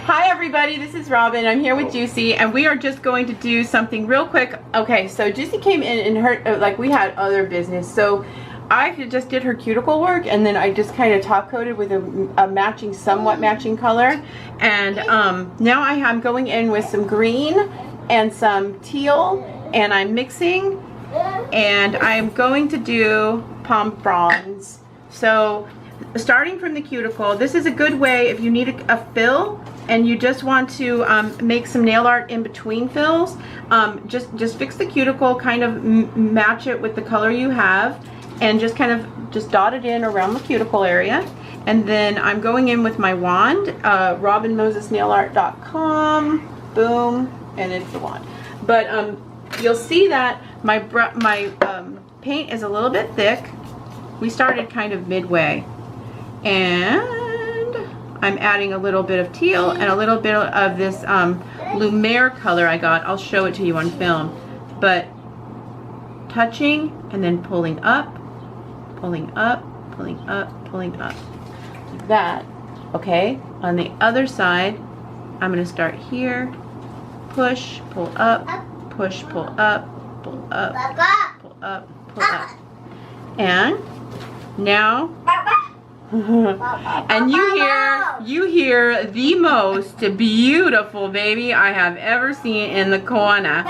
Hi everybody, this is Robin. I'm here with Juicy and we are just going to do something real quick. Okay, so Juicy came in and her, like we had other business. So I just did her cuticle work and then I just kind of top coated with a matching, somewhat matching color. And now I'm going in with some green and some teal and I'm mixing and I'm going to do palm fronds. So starting from the cuticle, this is a good way if you need a fill and you just want to make some nail art in between fills. Just fix the cuticle, kind of match it with the color you have, and just kind of dot it in around the cuticle area. And then I'm going in with my wand, robinmosesnailart.com, boom, and it's the wand. But you'll see that my paint is a little bit thick. We started kind of midway. And I'm adding a little bit of teal and a little bit of this Lumiere color I got. I'll show it to you on film. But touching and then pulling up, pulling up, pulling up, pulling up. Like that. Okay? On the other side, I'm going to start here. Push, pull up, push, pull up, pull up, pull up, pull up. And now... and you hear the most beautiful baby I have ever seen in the corner.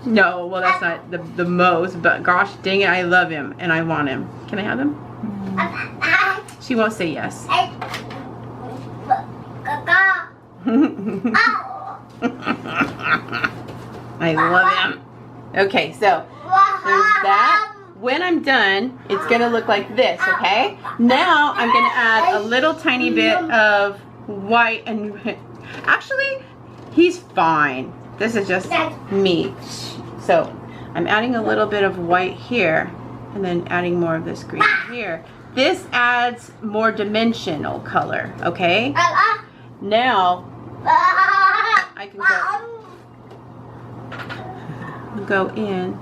No, well that's not the most, but gosh dang it, I love him and I want him. Can I have him? She won't say yes. I love him. Okay, so there's that. When I'm done, it's going to look like this, okay? Now I'm going to add a little tiny bit of white and actually, he's fine. This is just me. So I'm adding a little bit of white here and then adding more of this green here. This adds more dimensional color, okay? Now I can go in.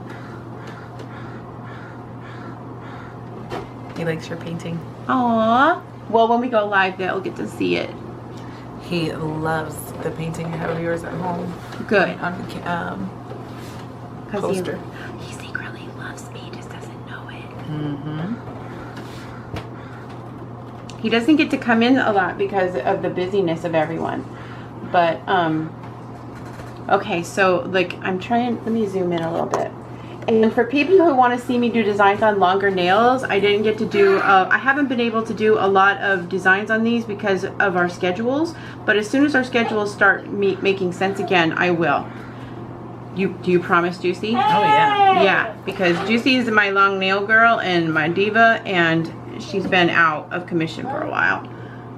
He likes your painting. Aww. Well, when we go live, they'll get to see it. He loves the painting. I have yours at home. Good. On the poster. He secretly loves me, just doesn't know it. Mm-hmm. He doesn't get to come in a lot because of the busyness of everyone. But, okay, so, like, I'm trying, let me zoom in a little bit. And for people who want to see me do designs on longer nails, I didn't get to do, I haven't been able to do a lot of designs on these because of our schedules. But as soon as our schedules start making sense again, I will. Do you promise, Juicy? Oh, yeah. Yeah, because Juicy is my long nail girl and my diva, and she's been out of commission for a while.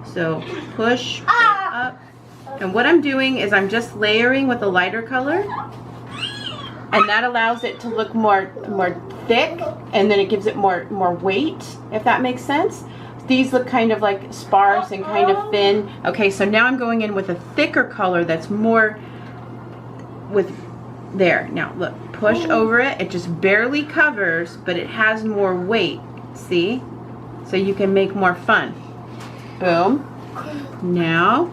So push, pull up. And what I'm doing is I'm just layering with a lighter color. And that allows it to look more thick, and then it gives it more weight, if that makes sense. These look kind of like sparse and kind of thin. Okay, so now I'm going in with a thicker color that's more with there. Now look, push over it. It just barely covers, but it has more weight. See? So you can make more fun. Boom. Now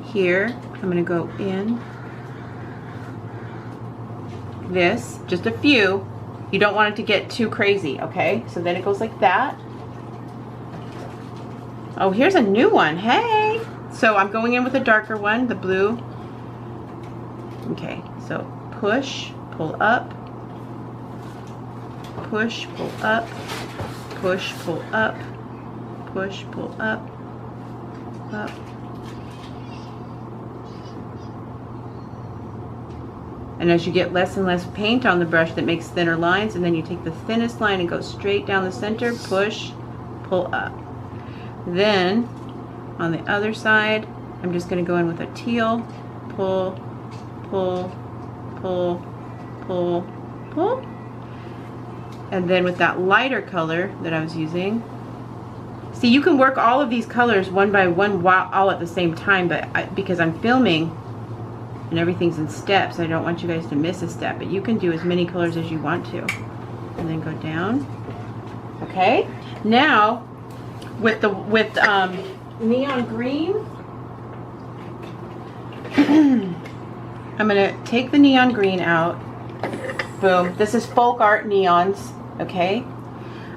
here I'm gonna go in. This, just a few. You don't want it to get too crazy, okay? So then it goes like that. Oh, here's a new one. Hey! So I'm going in with a darker one, the blue. Okay, so push, pull up. Push, pull up. Push, pull up. Push, pull up. Up. And as you get less and less paint on the brush, that makes thinner lines, and then you take the thinnest line and go straight down the center, push, pull up. Then on the other side, I'm just going to go in with a teal, pull, pull, pull, pull, pull. And then with that lighter color that I was using, see, you can work all of these colors one by one all at the same time, but because I'm filming and everything's in steps, I don't want you guys to miss a step, but you can do as many colors as you want to. And then go down. Okay, now with neon green, I'm gonna take the neon green out. Boom. This is folk art neons, okay?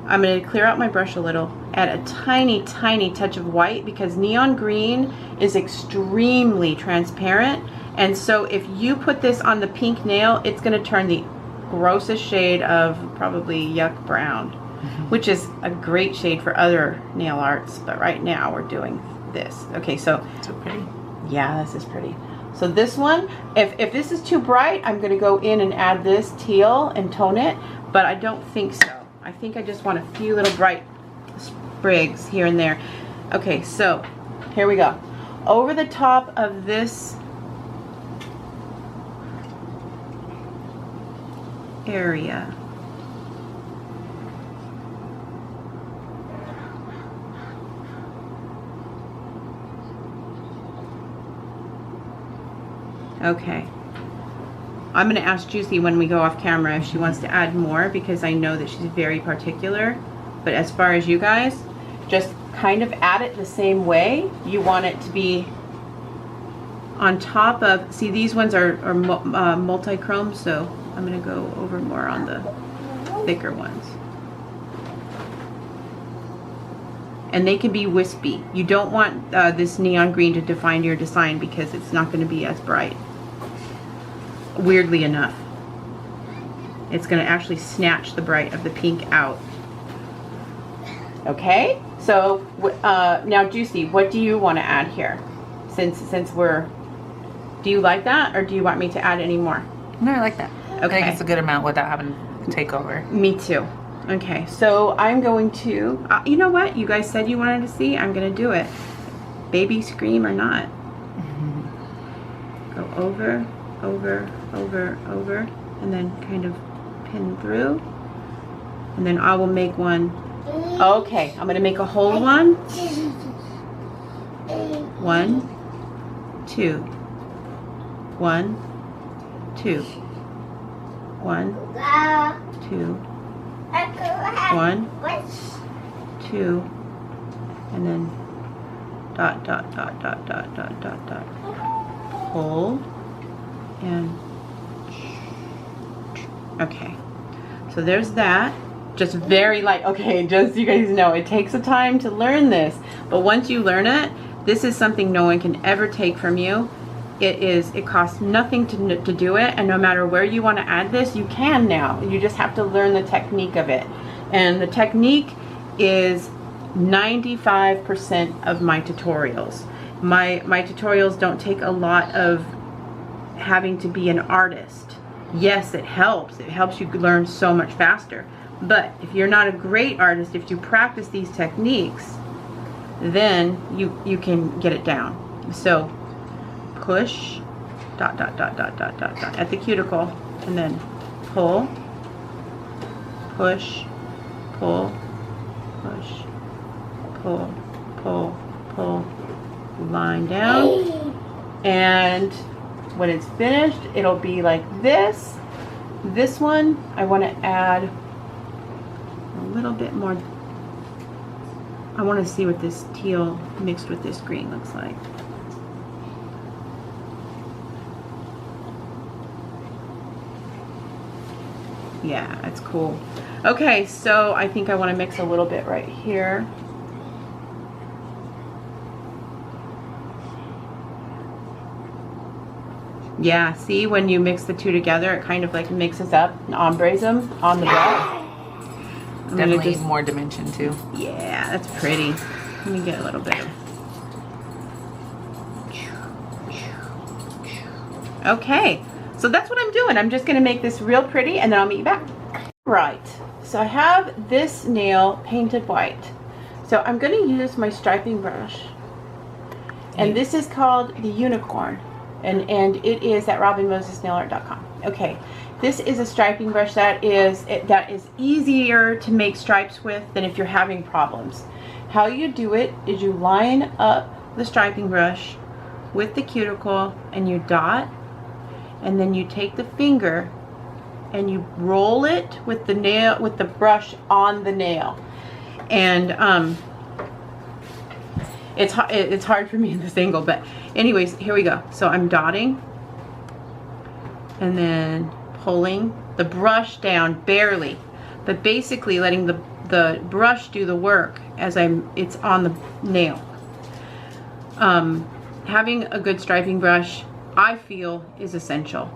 I'm gonna clear out my brush a little, add a tiny, tiny touch of white because neon green is extremely transparent. And so if you put this on the pink nail, it's gonna turn the grossest shade of probably yuck brown, which is a great shade for other nail arts. But right now we're doing this. Okay, so pretty. Yeah, this is pretty. So this one, if this is too bright, I'm gonna go in and add this teal and tone it, but I don't think so. I think I just want a few little bright sprigs here and there. Okay, so here we go. Over the top of this area. Okay. I'm going to ask Juicy when we go off camera if she wants to add more because I know that she's very particular. But as far as you guys, just kind of add it the same way. You want it to be on top of, see these ones are multi-chrome, so I'm going to go over more on the thicker ones. And they can be wispy. You don't want this neon green to define your design because it's not going to be as bright. Weirdly enough, it's going to actually snatch the bright of the pink out. Okay, so now Juicy, what do you want to add here? Since we're, do you like that or do you want me to add any more? No, I like that. Okay. I think it's a good amount without having to take over. Me too. Okay, so I'm going to, you know what? You guys said you wanted to see. I'm going to do it. Baby scream or not. Go over, over, over, over, and then kind of pin through. And then I will make one. Okay, I'm going to make a whole one. 1, 2. 1, 2. 1, 2. 1, 2, and then dot, dot, dot, dot, dot, dot, dot, dot. Pull and okay. So there's that. Just very light. Okay, just so you guys know, it takes a time to learn this, but once you learn it, this is something no one can ever take from you. It costs nothing to do it, and no matter where you want to add this, you can now. You just have to learn the technique of it. And the technique is 95% of my tutorials. My tutorials don't take a lot of having to be an artist. Yes, it helps. It helps you learn so much faster. But if you're not a great artist, if you practice these techniques, then you can get it down. So push, dot, dot, dot, dot, dot, dot, dot, at the cuticle, and then pull, push, pull, push, pull, pull, pull, line down, and when it's finished, it'll be like this. This one, I want to add a little bit more. I want to see what this teal mixed with this green looks like. Yeah, that's cool. Okay, so I think I want to mix a little bit right here. Yeah, see, when you mix the two together, it kind of like mixes up and ombres them on the brush. Definitely more dimension too. Yeah, that's pretty. Let me get a little bit. Okay, so that's what I'm doing. I'm just gonna make this real pretty and then I'll meet you back. Right, so I have this nail painted white. So I'm gonna use my striping brush. And this is called the Unicorn. And it is at robinmosesnailart.com. Okay, this is a striping brush that is easier to make stripes with than if you're having problems. How you do it is you line up the striping brush with the cuticle and you dot, and then you take the finger and you roll it with the nail, with the brush on the nail. And it's hard for me in this angle, but anyways, here we go. So I'm dotting and then pulling the brush down barely, but basically letting the brush do the work as it's on the nail. Having a good striping brush, I feel, is essential.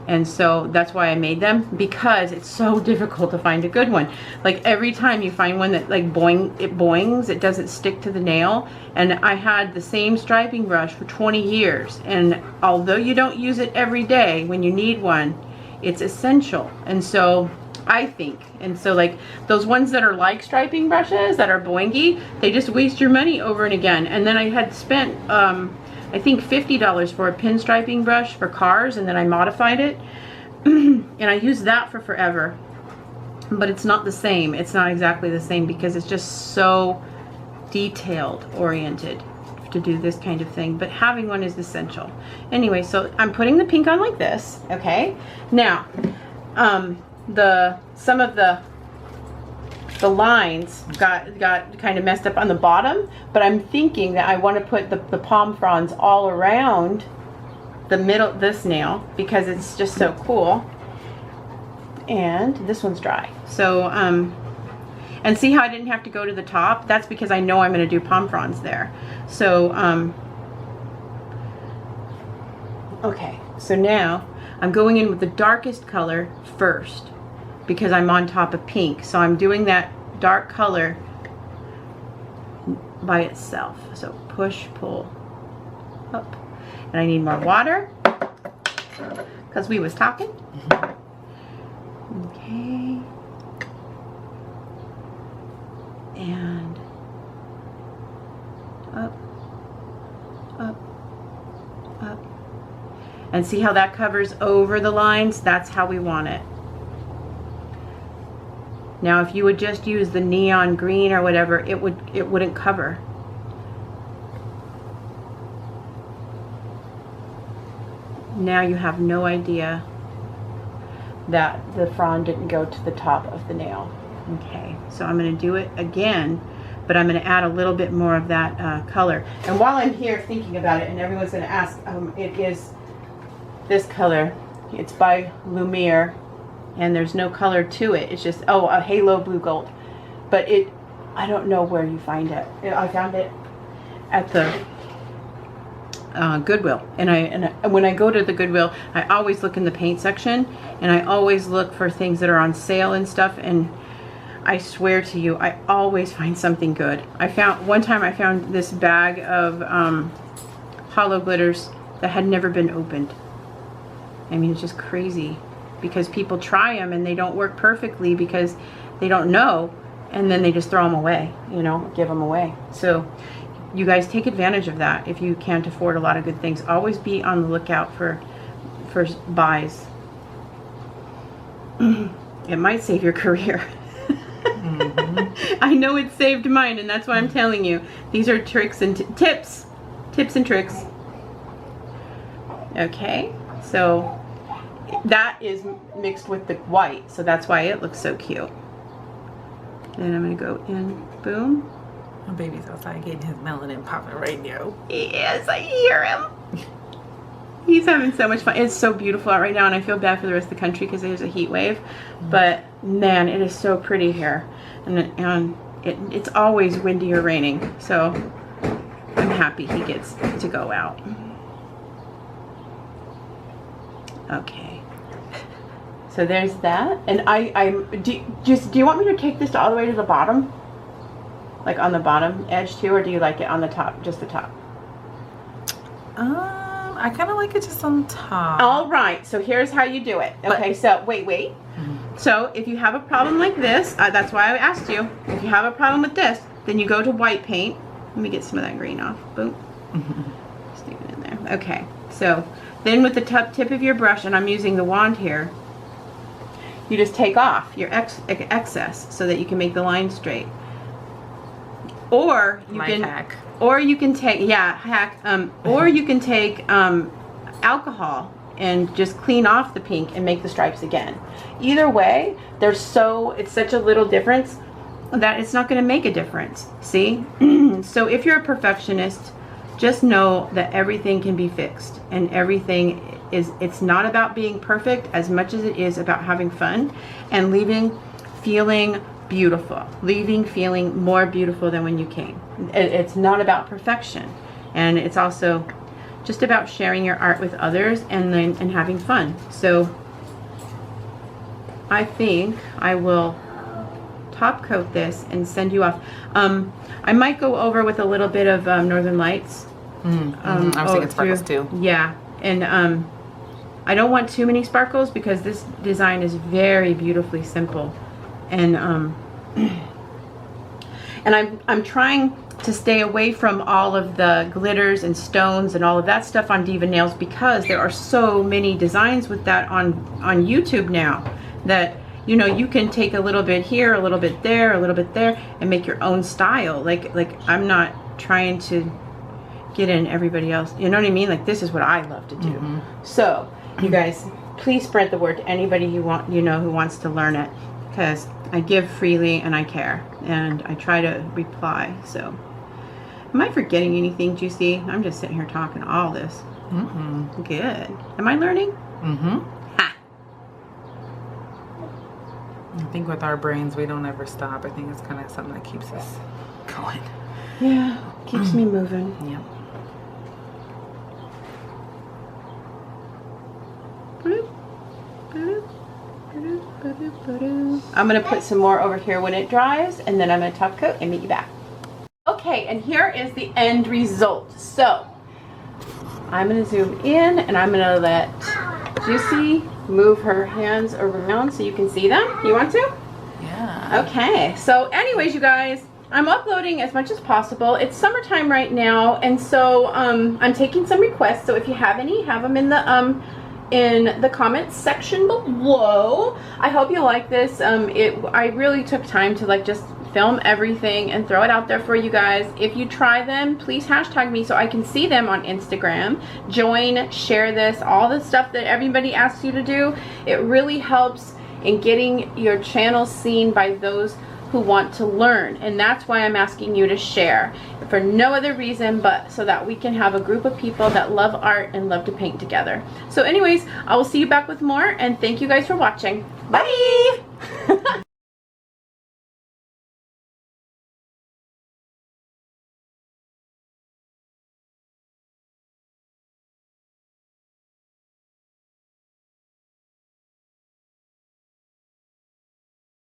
And so that's why I made them, because it's so difficult to find a good one. Like every time you find one that like boings, it doesn't stick to the nail. And I had the same striping brush for 20 years. And although you don't use it every day, when you need one, it's essential. And so I think, and so like those ones that are like striping brushes that are boingy, they just waste your money over and again. And then I had spent, I think $50 for a pinstriping brush for cars, and then I modified it and I used that for forever, but it's not the same. It's not exactly the same because it's just so detailed oriented to do this kind of thing, but having one is essential. Anyway, so I'm putting the pink on like this. Okay, now some of the lines got kind of messed up on the bottom, but I'm thinking that I want to put the palm fronds all around the middle, this nail, because it's just so cool. And this one's dry. So, and see how I didn't have to go to the top? That's because I know I'm going to do palm fronds there. So, okay, so now I'm going in with the darkest color first, because I'm on top of pink. So I'm doing that dark color by itself. So push, pull, up. And I need more water, because we was talking. Okay. And up, up, up. And see how that covers over the lines? That's how we want it. Now, if you would just use the neon green or whatever, it wouldn't cover. Now you have no idea that the frond didn't go to the top of the nail. Okay, so I'm going to do it again, but I'm going to add a little bit more of that color. And while I'm here thinking about it, and everyone's going to ask, it is this color. It's by Lumiere. And there's no color to it. It's just, oh, a halo blue gold. But I don't know where you find it. I found it at the Goodwill. And when I go to the Goodwill, I always look in the paint section, and I always look for things that are on sale and stuff. And I swear to you, I always find something good. One time I found this bag of hollow glitters that had never been opened. I mean, it's just crazy, because people try them and they don't work perfectly because they don't know, and then they just throw them away, you know, give them away. So you guys take advantage of that. If you can't afford a lot of good things, always be on the lookout for buys. It might save your career. I know it saved mine, and that's why I'm telling you. These are tricks and tips and tricks. Okay, so that is mixed with the white, so that's why it looks so cute. Then I'm going to go in, boom. My baby's outside getting his melanin popping right now. Yes, I hear him. He's having so much fun. It's so beautiful out right now, and I feel bad for the rest of the country because there's a heat wave. But man, it is so pretty here, and it's always windy or raining. So I'm happy he gets to go out. Okay. So there's that, and do you want me to take this all the way to the bottom, like on the bottom edge too, or do you like it on the top, just the top? I kind of like it just on top. All right, so here's how you do it. Okay, so wait. So if you have a problem like this, that's why I asked you. If you have a problem with this, then you go to white paint. Let me get some of that green off. Boom. Stick it in there. Okay, so then with the tip of your brush, and I'm using the wand here, you just take off your excess so that you can make the line straight. Or you can hack. Or you can take or you can take alcohol and just clean off the pink and make the stripes again. Either way, it's such a little difference. that it's not going to make a difference. See? So if you're a perfectionist, just know that everything can be fixed, and everything it's not about being perfect as much as it is about having fun and leaving feeling beautiful, leaving feeling more beautiful than when you came. It's not about perfection, and it's also just about sharing your art with others and having fun. So I think I will top coat this and send you off. I might go over with a little bit of Northern Lights. I was thinking sparkles too. Yeah, and I don't want too many sparkles because this design is very beautifully simple, and I'm trying to stay away from all of the glitters and stones and all of that stuff on Diva nails, because there are so many designs with that on YouTube now that, you know, you can take a little bit here, a little bit there, a little bit there, and make your own style. Like I'm not trying to get in everybody else, you know what I mean? Like, this is what I love to do. So you guys, please spread the word to anybody you want, you know, who wants to learn it, because I give freely and I care, and I try to reply. So am I forgetting anything, Juicy? I'm just sitting here talking all this. Good. Am I learning? Ha. I think with our brains, we don't ever stop. I think it's kind of something that keeps us going. Yeah, keeps me moving. Yeah. I'm going to put some more over here when it dries, and then I'm going to top coat and meet you back. Okay, and here is the end result. So I'm going to zoom in, and I'm going to let Juicy move her hands around so you can see them. You want to? Yeah. Okay, so anyways, you guys, I'm uploading as much as possible. It's summertime right now, and so I'm taking some requests. So if you have any, have them in the comments section below. I hope you like this. I really took time to like just film everything and throw it out there for you guys. If you try them, please hashtag me so I can see them on Instagram. Join, share this, all the stuff that everybody asks you to do. It really helps in getting your channel seen by those who want to learn, and that's why I'm asking you to share, for no other reason but so that we can have a group of people that love art and love to paint together. So anyways, I will see you back with more, and thank you guys for watching. Bye.